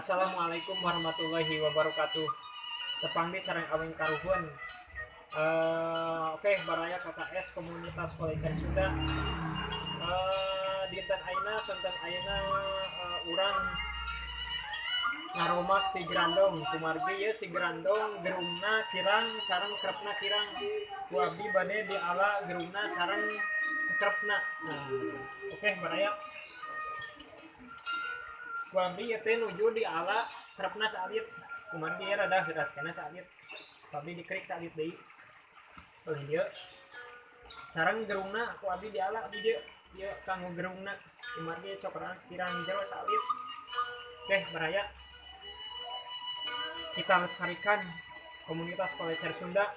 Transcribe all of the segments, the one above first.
Assalamualaikum warahmatullahi wabarakatuh. Tepang di sareng aweng karuhun. Oke, baraya KKS komunitas Kolecer Sunda. Dinten ayeuna sonten ayeuna urang ngaromak si Grandong kumargi ya si Grandong gerungna kirang sareng krepna kirang ku abdi bade di ala gerungna sareng krepna. Oke, baraya ku abdi teh nuju di ala krepna salit kumargi ya rada hiraskeuna salit abdi dikerik salit deui paling dia sareng gerungna ku abdi di ala abdi dia ya kanggo gerungna kumargi cokran kirang jero salit. Oke, baraya kita lestarikan komunitas Kolecer Sunda,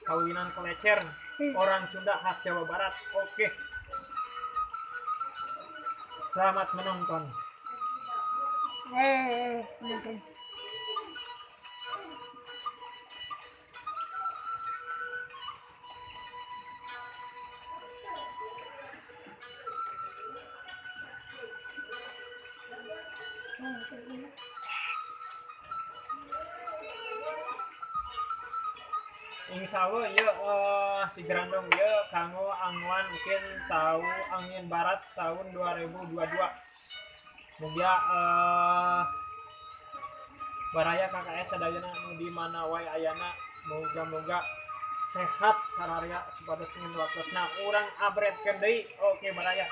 kawinan Kolecer, orang Sunda khas Jawa Barat. Oke, selamat menonton. Menonton. Insya Allah ya si Grandong ya kanggo angguan mungkin tahu angin barat tahun 2022. Mugia baraya KKS sadayana nu di mana wae ayana moga-moga sehat sararia supados ngin waktosna urang abretkeun deui. Oke, baraya.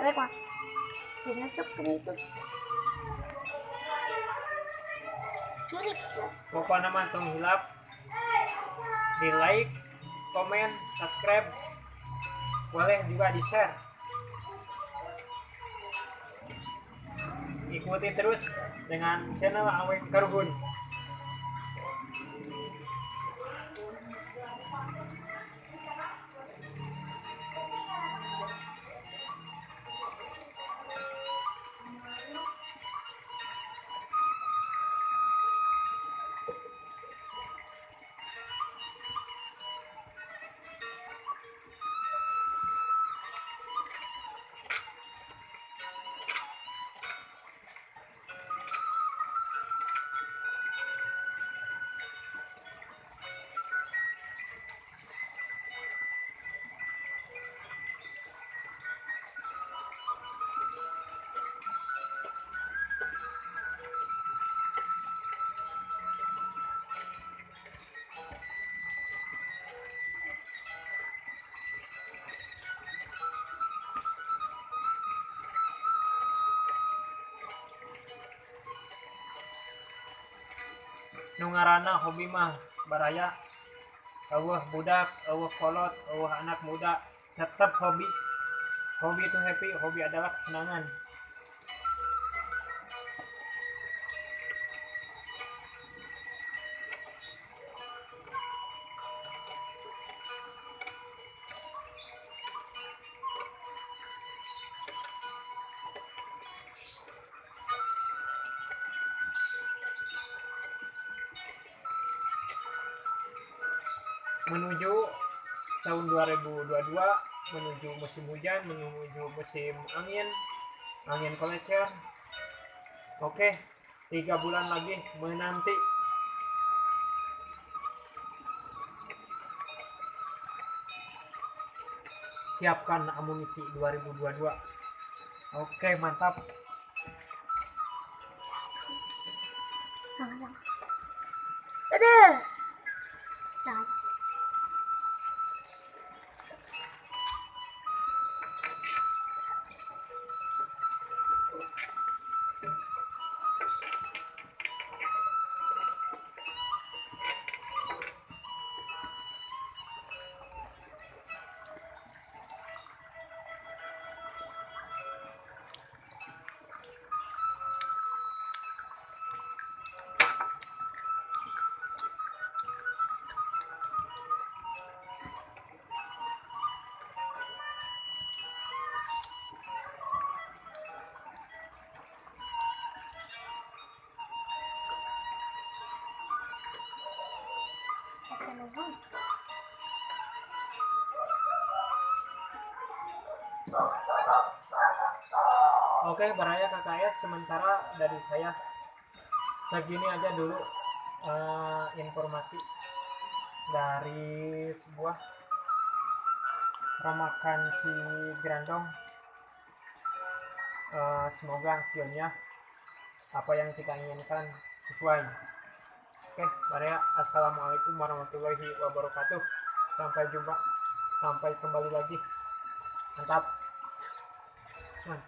Orang apa kok masuk ke itu curip Pokoknya mah tong hilap di like, komen, subscribe, boleh juga di share. Ikuti terus dengan channel Aweng Karuhun. Nu ngaranna hobi mah baraya eueuh budak, eueuh kolot, eueuh anak muda tetap hobi. Hobi itu happy, hobi adalah kesenangan. Menuju tahun 2022, menuju musim hujan, menuju musim angin Kolecer. Oke, 3 bulan lagi menanti. Siapkan amunisi 2022. Oke, mantap. Aduh. Kanuhan. Oke, Baraya KKS, sementara dari saya segini aja dulu informasi dari sebuah ramakan si Grandong. Semoga hasilnya apa yang kita inginkan sesuai. Oke, Baraya, assalamualaikum warahmatullahi wabarakatuh. Sampai jumpa, sampai kembali lagi. Mantap. Cuman.